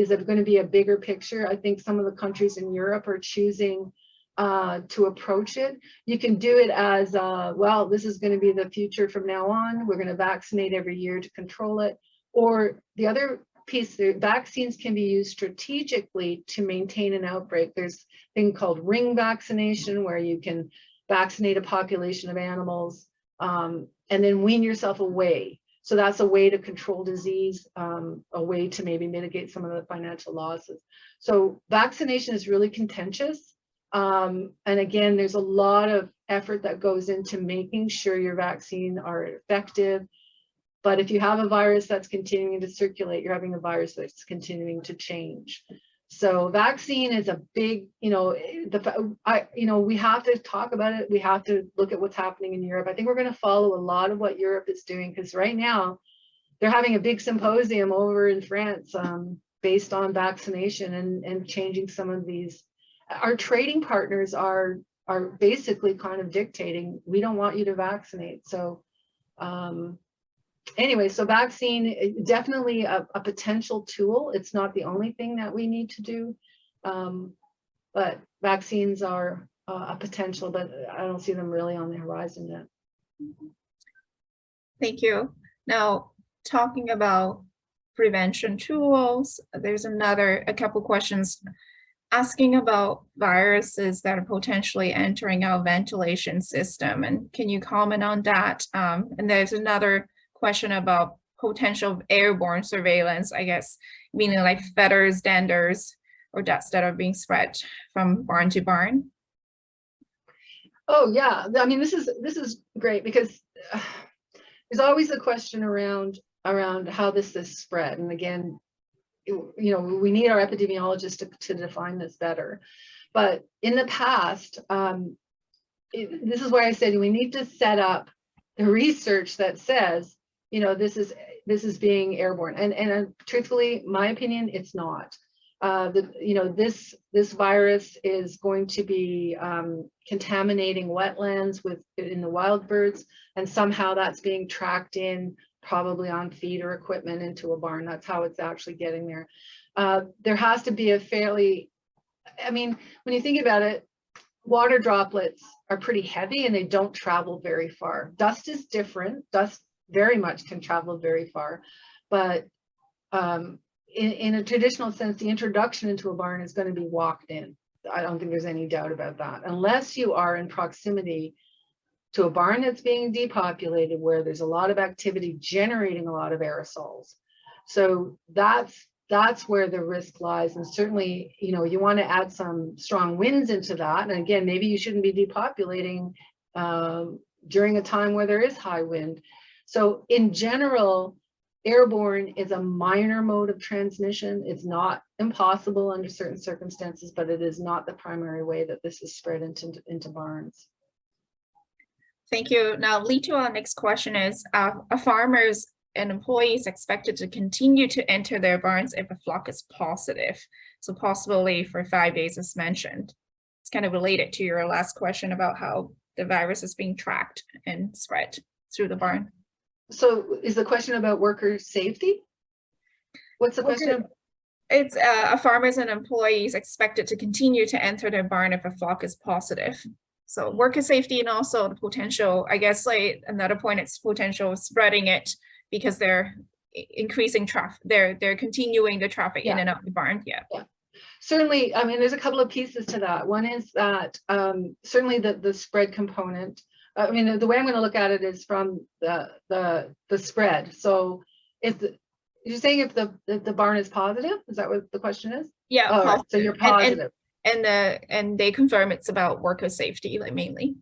going to be a bigger picture. I think some of the countries in Europe are choosing to approach it. You can do it as, well, this is going to be the future from now on. We're going to vaccinate every year to control it. Or the other piece, the vaccines can be used strategically to maintain an outbreak. There's a thing called ring vaccination where you can vaccinate a population of animals and then wean yourself away. So that's a way to control disease, a way to maybe mitigate some of the financial losses. So vaccination is really contentious. And again, there's a lot of effort that goes into making sure your vaccine are effective. But if you have a virus that's continuing to circulate, you're having a virus that's continuing to change. So vaccine is a big, we have to talk about it. We have to look at what's happening in Europe. I think we're going to follow a lot of what Europe is doing, because right now they're having a big symposium over in France based on vaccination and changing some of these. Our trading partners are basically kind of dictating, we don't want you to vaccinate. So anyway, so vaccine, definitely a potential tool. It's not the only thing that we need to do, but vaccines are a potential, but I don't see them really on the horizon yet. Thank you. Now, talking about prevention tools, there's a couple questions asking about viruses that are potentially entering our ventilation system. And can you comment on that? And there's another question about potential airborne surveillance, I guess, meaning like feathers, danders, or dust that are being spread from barn to barn. Oh yeah, I mean, this is great, because there's always a question around how this is spread. And again, we need our epidemiologists to define this better. But in the past, this is why I said we need to set up the research that says, this is being airborne. And truthfully, my opinion, it's not. This virus is going to be contaminating wetlands in the wild birds, and somehow that's being tracked in, probably on feed or equipment, into a barn. That's how it's actually getting there. There has to be when you think about it, water droplets are pretty heavy and they don't travel very far. Dust is different. Dust very much can travel very far, but in a traditional sense, the introduction into a barn is going to be walked in. I don't think there's any doubt about that, unless you are in proximity to a barn that's being depopulated, where there's a lot of activity generating a lot of aerosols. So that's where the risk lies. And certainly, you want to add some strong winds into that. And again, maybe you shouldn't be depopulating during a time where there is high wind. So in general, airborne is a minor mode of transmission. It's not impossible under certain circumstances, but it is not the primary way that this is spread into barns. Thank you. Now, lead to our next question is, are farmers and employees expected to continue to enter their barns if a flock is positive? So possibly for 5 days as mentioned. kind of related to your last question about how the virus is being tracked and spread through the barn. So is the question about worker safety? What's the question? It's farmers and employees expected to continue to enter their barn if a flock is positive. So worker safety, and also the potential, I guess, like another point, it's potential spreading it because they're increasing traffic. They're continuing the traffic in and out of the barn. Yeah. Certainly, I mean, there's a couple of pieces to that. One is that certainly the spread component. I mean, the way I'm going to look at it is from the spread. So if you're saying if the barn is positive, is that what the question is? Yeah. Oh, right. So you're positive. And they confirm it's about worker safety, like mainly.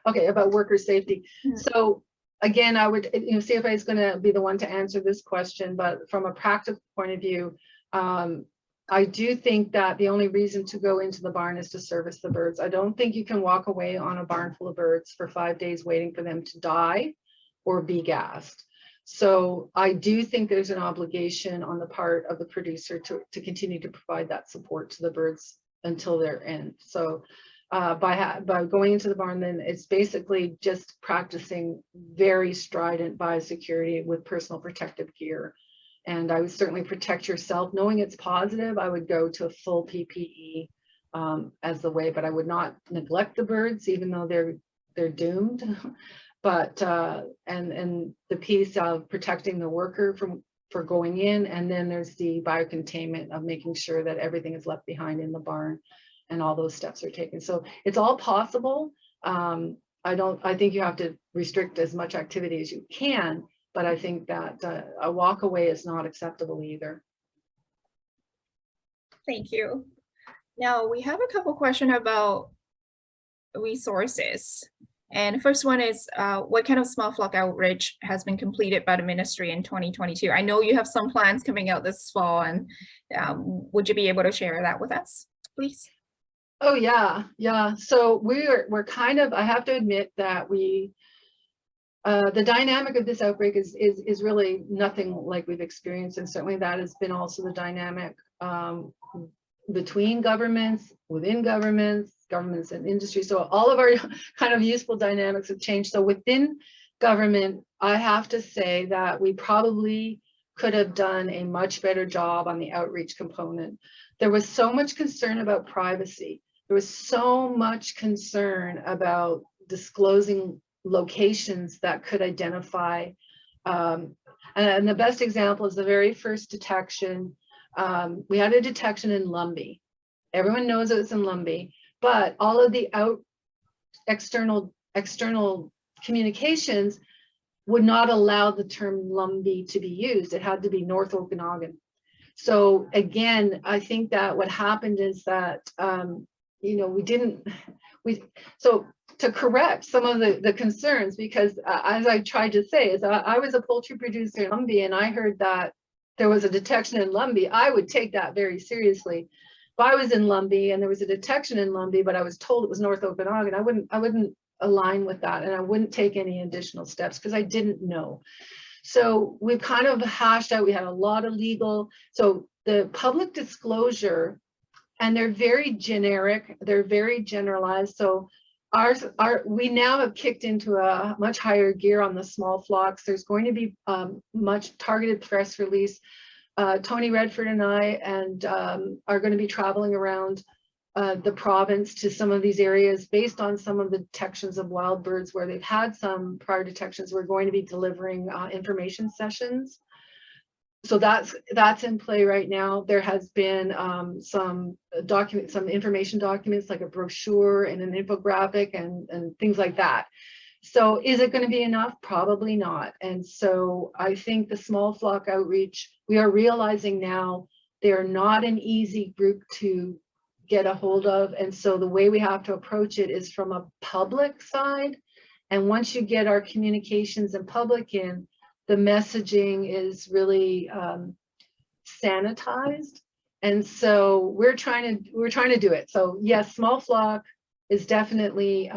Okay, about worker safety. So again, I would, CFA is going to be the one to answer this question, but from a practical point of view, I do think that the only reason to go into the barn is to service the birds. I don't think you can walk away on a barn full of birds for 5 days waiting for them to die or be gassed. So I do think there's an obligation on the part of the producer to continue to provide that support to the birds until their end. So by going into the barn, then it's basically just practicing very strident biosecurity with personal protective gear. And I would certainly protect yourself. Knowing it's positive, I would go to a full PPE as the way, but I would not neglect the birds, even though they're doomed. But and the piece of protecting the worker for going in, and then there's the biocontainment of making sure that everything is left behind in the barn and all those steps are taken. So it's all possible. I think you have to restrict as much activity as you can, but I think that a walk away is not acceptable either. Thank you. Now we have a couple questions about resources. And the first one is, what kind of small flock outreach has been completed by the ministry in 2022? I know you have some plans coming out this fall, and would you be able to share that with us, please? Oh yeah. So we're kind of, I have to admit that the dynamic of this outbreak is really nothing like we've experienced, and certainly that has been also the dynamic between governments, within governments and industry. So all of our kind of useful dynamics have changed. So within government, I have to say that we probably could have done a much better job on the outreach component. There was so much concern about privacy. There was so much concern about disclosing locations that could identify. And the best example is the very first detection. We had a detection in Lumbee. Everyone knows it was in Lumbee, but all of the external communications would not allow the term Lumbee to be used. It had to be North Okanagan. So again, I think that what happened is that so to correct some of the concerns, because as I tried to say, is I was a poultry producer in Lumbee, and I heard that there was a detection in Lumbee, I would take that very seriously. If I was in Lumbee and there was a detection in Lumbee, but I was told it was North Okanagan, I wouldn't align with that, and I wouldn't take any additional steps because I didn't know. So we've kind of hashed out, we had a lot of legal, so the public disclosure, and they're very generic, they're very generalized. So we now have kicked into a much higher gear on the small flocks. There's going to be much targeted press release. Tony Redford and I are going to be traveling around the province to some of these areas based on some of the detections of wild birds where they've had some prior detections. We're going to be delivering information sessions. So that's in play right now. There has been some information documents like a brochure and an infographic and things like that. So is it going to be enough? Probably not. And so I think the small flock outreach, we are realizing now they're not an easy group to get a hold of. And so the way we have to approach it is from a public side. And once you get our communications and public in, the messaging is really sanitized, and so we're trying to do it. So yes, small flock is definitely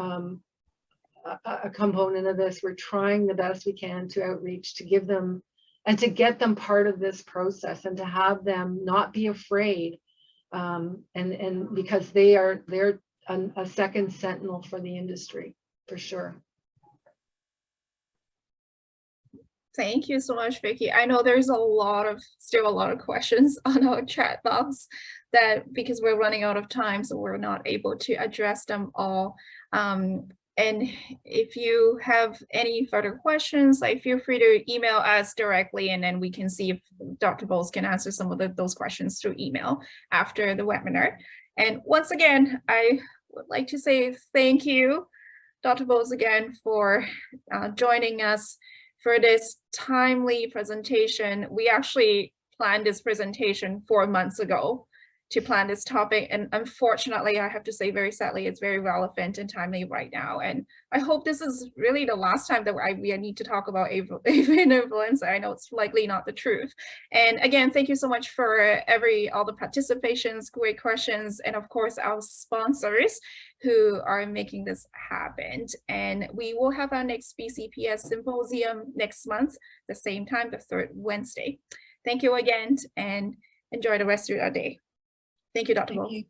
a component of this. We're trying the best we can to outreach, to give them and to get them part of this process, and to have them not be afraid, and because they're a second sentinel for the industry, for sure. Thank you so much, Vicky. I know there's still a lot of questions on our chat box that because we're running out of time, so we're not able to address them all. And if you have any further questions, feel free to email us directly, and then we can see if Dr. Bowles can answer some of those questions through email after the webinar. And once again, I would like to say thank you, Dr. Bowles, again for joining us for this timely presentation. We actually planned this presentation 4 months ago to plan this topic, and unfortunately, I have to say very sadly, it's very relevant and timely right now. And I hope this is really the last time that we need to talk about avian influenza. I know it's likely not the truth. And again, thank you so much for all the participations, great questions, and of course our sponsors who are making this happen. And we will have our next BCPS symposium next month, the same time, the third Wednesday. Thank you again, and enjoy the rest of your day. Thank you, Dr. Bowles.